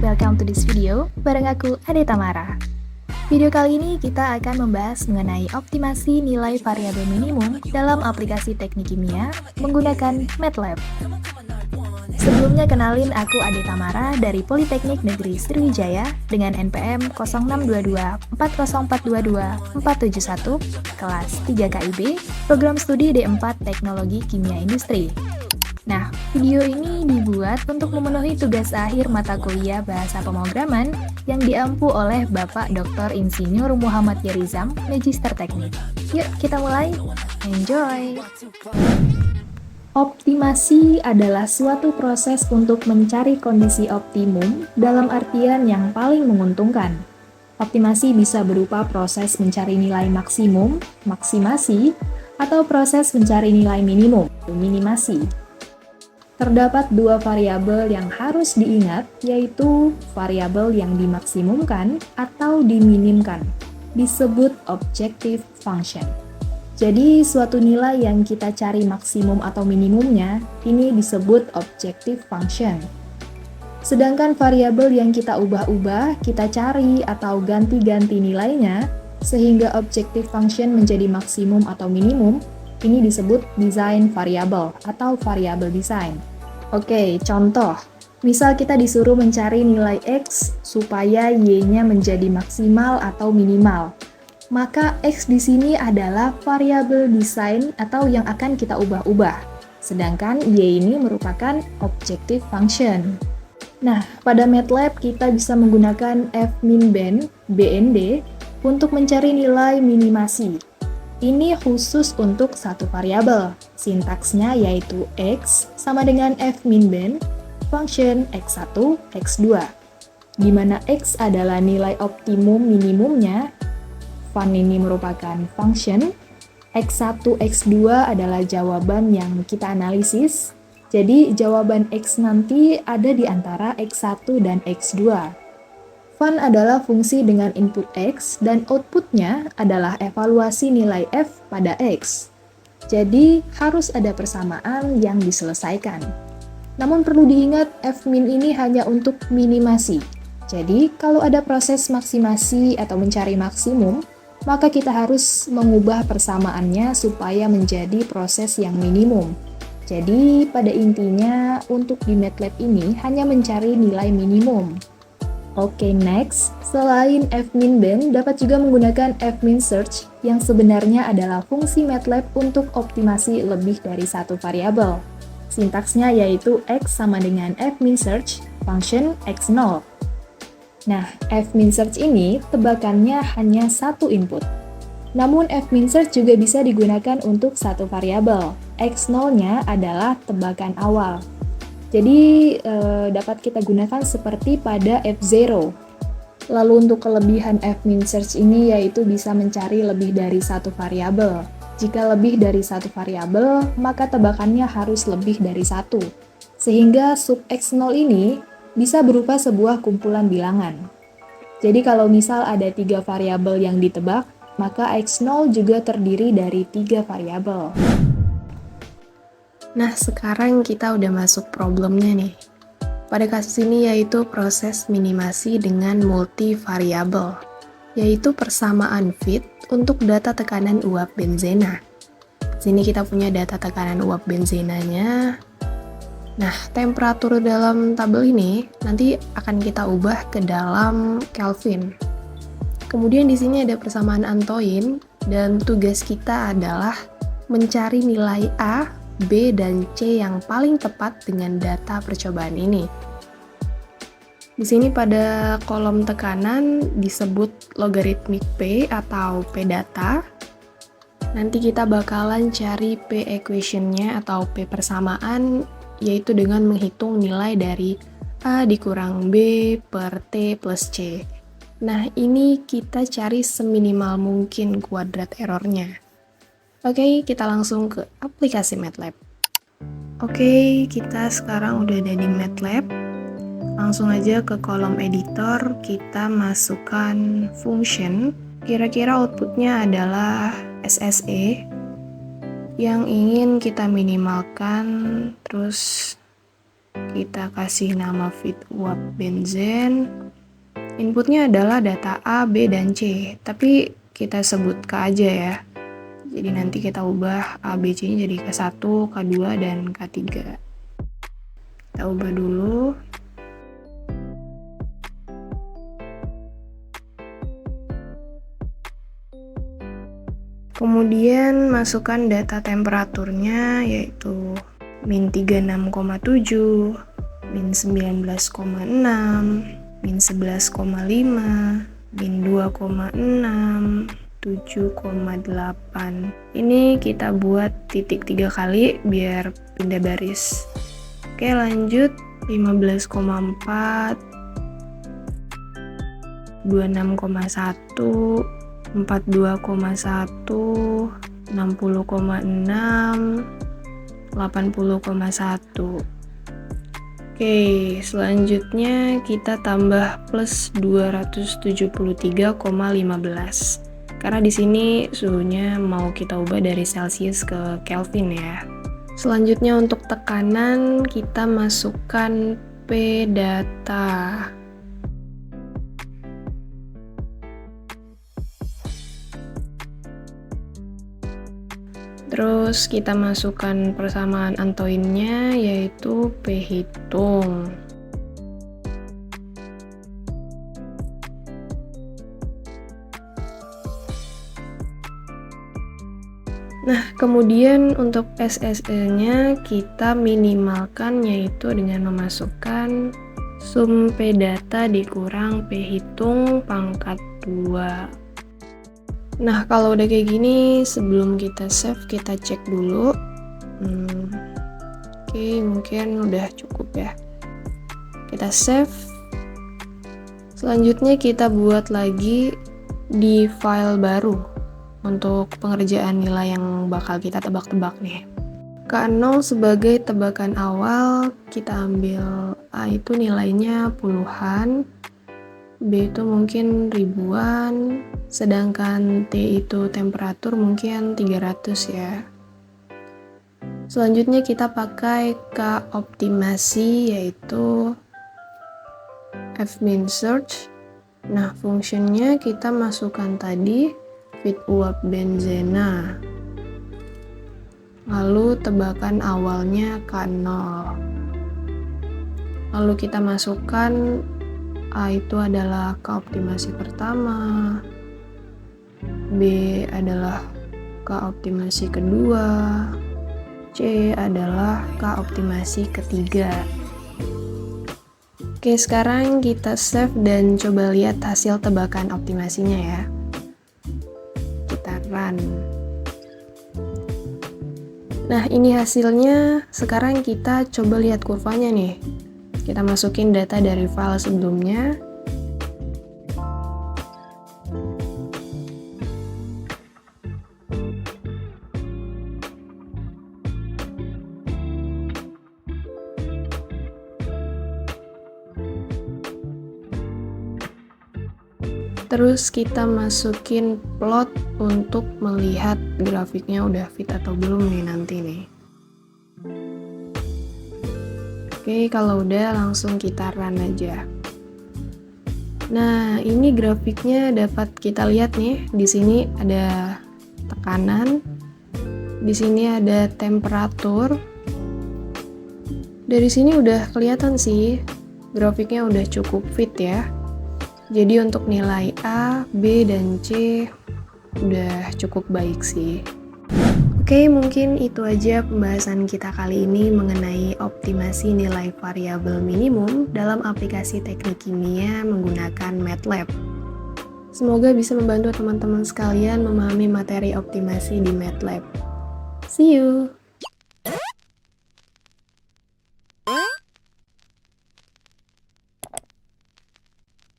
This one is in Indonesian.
welcome to this video bareng aku Ade Tamara. Video kali ini kita akan membahas mengenai optimasi nilai variabel minimum dalam aplikasi teknik kimia menggunakan MATLAB. Sebelumnya kenalin aku Ade Tamara dari Politeknik Negeri Sriwijaya dengan NPM 0622 40422 471 kelas 3 KIB, program studi D4 Teknologi Kimia Industri. Nah, video ini dibuat untuk memenuhi tugas akhir mata kuliah Bahasa Pemrograman yang diampu oleh Bapak Dr. Insinyur Muhammad Yerizam, Magister Teknik. Yuk, kita mulai. Enjoy! Optimasi adalah suatu proses untuk mencari kondisi optimum dalam artian yang paling menguntungkan. Optimasi bisa berupa proses mencari nilai maksimum, maksimasi, atau proses mencari nilai minimum, minimasi. Terdapat dua variabel yang harus diingat, yaitu variabel yang dimaksimumkan atau diminimkan, disebut objective function. Jadi, suatu nilai yang kita cari maksimum atau minimumnya, ini disebut objective function. Sedangkan variabel yang kita ubah-ubah, kita cari atau ganti-ganti nilainya, sehingga objective function menjadi maksimum atau minimum, ini disebut design variable atau variabel design. Oke, contoh. Misal kita disuruh mencari nilai X supaya Y-nya menjadi maksimal atau minimal. Maka X di sini adalah variabel design atau yang akan kita ubah-ubah. Sedangkan Y ini merupakan objective function. Nah, pada MATLAB kita bisa menggunakan fminben, BND, untuk mencari nilai minimasi. Ini khusus untuk satu variabel. Sintaksnya yaitu X sama dengan fminben, function X1, X2. Di mana X adalah nilai optimum minimumnya, fun ini merupakan function, X1, X2 adalah jawaban yang kita analisis, jadi jawaban X nanti ada di antara X1 dan X2. Fun adalah fungsi dengan input X dan outputnya adalah evaluasi nilai F pada X. Jadi harus ada persamaan yang diselesaikan. Namun perlu diingat fmin ini hanya untuk minimasi. Jadi kalau ada proses maksimasi atau mencari maksimum, maka kita harus mengubah persamaannya supaya menjadi proses yang minimum. Jadi pada intinya untuk di MATLAB ini hanya mencari nilai minimum. Oke, next. Selain fminben, dapat juga menggunakan fminsearch yang sebenarnya adalah fungsi MATLAB untuk optimasi lebih dari satu variabel. Sintaksnya yaitu X sama dengan fminsearch, function X0. Nah, fminsearch ini tebakannya hanya satu input. Namun fminsearch juga bisa digunakan untuk satu variabel. X0-nya adalah tebakan awal. Jadi dapat kita gunakan seperti pada F0. Lalu untuk kelebihan fminsearch ini yaitu bisa mencari lebih dari satu variabel. Jika lebih dari satu variabel, maka tebakannya harus lebih dari satu. Sehingga sub X0 ini bisa berupa sebuah kumpulan bilangan. Jadi kalau misal ada 3 variabel yang ditebak, maka X0 juga terdiri dari 3 variabel. Nah, sekarang kita udah masuk problemnya nih. Pada kasus ini yaitu proses minimasi dengan multivariabel, yaitu persamaan fit untuk data tekanan uap benzena. Sini kita punya data tekanan uap benzenanya. Nah, temperatur dalam tabel ini nanti akan kita ubah ke dalam Kelvin. Kemudian di sini ada persamaan Antoine dan tugas kita adalah mencari nilai A, B, dan C yang paling tepat dengan data percobaan ini. Di sini pada kolom tekanan disebut logaritmik P atau P data. Nanti kita bakalan cari P equation-nya atau P persamaan, yaitu dengan menghitung nilai dari A dikurang B per T plus C. Nah, ini kita cari seminimal mungkin kuadrat errornya. Oke, kita langsung ke aplikasi MATLAB. Oke, kita sekarang udah ada di MATLAB. Langsung aja ke kolom editor, kita masukkan function. Kira-kira outputnya adalah SSE yang ingin kita minimalkan, terus Kita kasih nama feed uap benzen. Inputnya adalah data A, B, dan C, tapi kita sebut K aja ya. Jadi nanti kita ubah A, B, C-nya jadi K1, K2, dan K3. Kita ubah dulu. Kemudian masukkan data temperaturnya, yaitu min 36,7, min 19,6, min 11,5, min 2,6, 7,8. Ini kita buat titik 3 kali biar pindah baris. Oke, lanjut 15,4, 26,1, 42,1, 60,6, 80,1. Oke, selanjutnya kita tambah plus 273,15. Karena di sini suhunya mau kita ubah dari Celsius ke Kelvin ya. Selanjutnya untuk tekanan kita masukkan P data. Terus kita masukkan persamaan antoinnya, yaitu P hitung. Nah, kemudian untuk SSE-nya kita minimalkan, yaitu dengan memasukkan sum P data dikurang P hitung pangkat 2. Nah, kalau udah kayak gini, sebelum kita save, kita cek dulu. Oke, mungkin udah cukup ya. Kita save. Selanjutnya kita buat lagi di file baru untuk pengerjaan nilai yang bakal kita tebak-tebak nih. K0 sebagai tebakan awal, kita ambil A itu nilainya puluhan, B itu mungkin ribuan, sedangkan T itu temperatur mungkin 300 ya. Selanjutnya kita pakai K optimasi, yaitu fmin search. Nah, fungsinya kita masukkan tadi feed uap benzena, lalu tebakan awalnya K0, lalu kita masukkan A itu adalah K optimasi pertama, B adalah K optimasi kedua, C adalah K optimasi ketiga. Oke, sekarang kita save dan coba lihat hasil tebakan optimasinya ya. Kita run. Nah, ini hasilnya. Sekarang kita coba lihat kurvanya nih. Kita masukin data dari file sebelumnya. Terus kita masukin plot untuk melihat grafiknya udah fit atau belum nih nanti nih. Oke, kalau udah langsung kita run aja. Nah, ini grafiknya dapat kita lihat nih. Di sini ada tekanan, di sini ada temperatur. Dari sini udah kelihatan sih, grafiknya udah cukup fit ya. Jadi untuk nilai A, B, dan C udah cukup baik sih. Oke, mungkin itu aja pembahasan kita kali ini mengenai optimasi nilai variabel minimum dalam aplikasi teknik kimia menggunakan MATLAB. Semoga bisa membantu teman-teman sekalian memahami materi optimasi di MATLAB. See you!